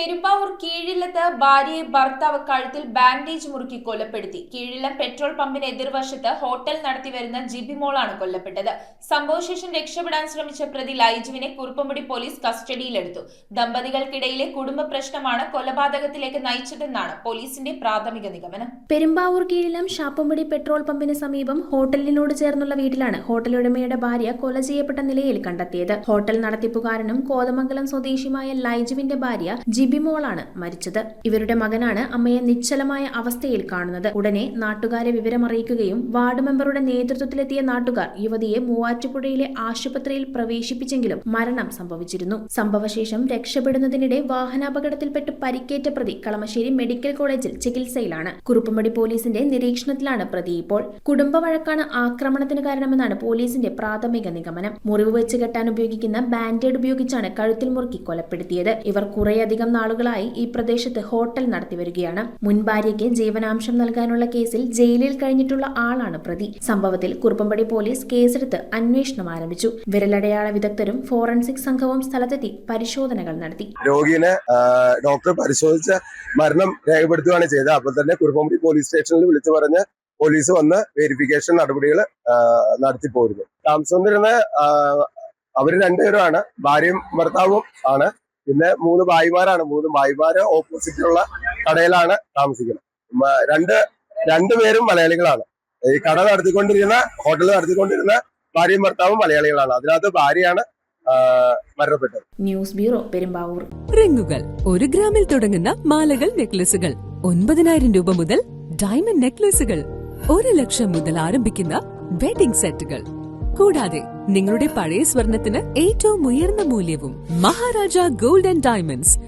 പെരുമ്പാവൂർ കീഴില്ലത്ത് ഭാര്യയെ ഭർത്താവ് കഴുത്തിൽ ബാൻഡേജ് മുറുക്കി കൊലപ്പെടുത്തി. കീഴില്ലം പെട്രോൾ പമ്പിന് എതിർവശത്ത് ഹോട്ടൽ നടത്തിവരുന്ന ജിബിമോളാണ് കൊല്ലപ്പെട്ടത്. സംഭവശേഷം രക്ഷപ്പെടാൻ ശ്രമിച്ച പ്രതി ലൈജുവിനെ കുറുപ്പുംപടി പോലീസ് കസ്റ്റഡിയിലെടുത്തു. ദമ്പതികൾക്കിടയിലെ കുടുംബ പ്രശ്നമാണ് കൊലപാതകത്തിലേക്ക് നയിച്ചതെന്നാണ് പോലീസിന്റെ പ്രാഥമിക നിഗമനം. പെരുമ്പാവൂർ കീഴില്ലം ഷാപ്പുംപടി പെട്രോൾ പമ്പിന് സമീപം ഹോട്ടലിനോട് ചേർന്നുള്ള വീട്ടിലാണ് ഹോട്ടലുടമയുടെ ഭാര്യ കൊല ചെയ്യപ്പെട്ട നിലയിൽ കണ്ടെത്തിയത്. ഹോട്ടൽ നടത്തിപ്പുകാരനും കോതമംഗലം സ്വദേശിയുമായ ലൈജുവിന്റെ ഭാര്യ ജിബിമോളാണ് മരിച്ചത്. ഇവരുടെ മകനാണ് അമ്മയെ നിശ്ചലമായ അവസ്ഥയിൽ കാണുന്നത്. ഉടനെ നാട്ടുകാരെ വിവരമറിയിക്കുകയും വാർഡ് മെമ്പറുടെ നേതൃത്വത്തിലെത്തിയ നാട്ടുകാർ യുവതിയെ മൂവാറ്റുപുഴയിലെ ആശുപത്രിയിൽ പ്രവേശിപ്പിച്ചെങ്കിലും മരണം സംഭവിച്ചിരുന്നു. സംഭവശേഷം രക്ഷപ്പെടുന്നതിനിടെ വാഹനാപകടത്തിൽപ്പെട്ട് പരിക്കേറ്റ പ്രതി കളമശ്ശേരി മെഡിക്കൽ കോളേജിൽ ചികിത്സയിലാണ്. കുറുപ്പുംപടി പോലീസിന്റെ നിരീക്ഷണത്തിലാണ് പ്രതി ഇപ്പോൾ. കുടുംബ വഴക്കാണ് ആക്രമണത്തിന് കാരണമെന്നാണ് പോലീസിന്റെ പ്രാഥമിക നിഗമനം. മുറിവ് വെച്ച് കെട്ടാൻ ഉപയോഗിക്കുന്ന ബാൻഡേഡ് ഉപയോഗിച്ചാണ് കഴുത്തിൽ മുറുക്കി കൊലപ്പെടുത്തിയത്. ഇവർ കുറേയധികം നാളുകളായി ഈ പ്രദേശത്ത് ഹോട്ടൽ നടത്തിവരികയാണ്. മുൻ ഭാര്യയ്ക്ക് ജീവനാംശം നൽകാനുള്ള കേസിൽ ജയിലിൽ കഴിഞ്ഞിട്ടുള്ള ആളാണ് പ്രതി. സംഭവത്തിൽ കുറുപ്പുംപടി പോലീസ് കേസെടുത്ത് അന്വേഷണം ആരംഭിച്ചു. വിരലടയാള വിദഗ്ധരും ഫോറൻസിക് സംഘവും സ്ഥലത്തെത്തി പരിശോധനകൾ നടത്തി. രോഗിയെ ഡോക്ടർ പരിശോധിച്ച് മരണം രേഖപ്പെടുത്തുകയാണ് ചെയ്തത്. അപ്പോൾ തന്നെ കുറുപ്പുംപടി പോലീസ് സ്റ്റേഷനിൽ വിളിച്ചു പറഞ്ഞ് പോലീസ് വന്ന് വെരിഫിക്കേഷൻ നടപടികൾ നടത്തിപ്പോയിരുന്നു. താമസിച്ചിരുന്ന അവര് രണ്ടുപേരുമാണ്, ഭാര്യയും ഭർത്താവും ആണ്. പിന്നെ 3 ഭായിമാരാണ്. 3 ഭായിമാര് ഓപ്പോസിറ്റുള്ള കടയിലാണ് താമസിക്കുന്നത്. രണ്ടുപേരും മലയാളികളാണ്. ഈ കട നടത്തിക്കൊണ്ടിരുന്ന ഹോട്ടൽ നടത്തിക്കൊണ്ടിരുന്ന ഭാര്യയും ഭർത്താവും മലയാളികളാണ്. അതിനകത്ത് ഭാര്യയാണ് മരണപ്പെട്ടത്. News bureau, Perumbavoor. റിങ്ങുകൾ 1 ഗ്രാമിൽ തുടങ്ങുന്ന മാലകൾ, നെക്ലസുകൾ 9,000 രൂപ മുതൽ ഡയമണ്ട് നെക്ലസുകൾ 1 ലക്ഷം മുതൽ ആരംഭിക്കുന്ന വെഡിംഗ് സെറ്റുകൾ. കൂടാതെ നിങ്ങളുടെ പഴയ സ്വർണത്തിന് ഏറ്റവും ഉയർന്ന മൂല്യവും മഹാരാജ ഗോൾഡ് ആൻഡ് ഡയമണ്ട്സ്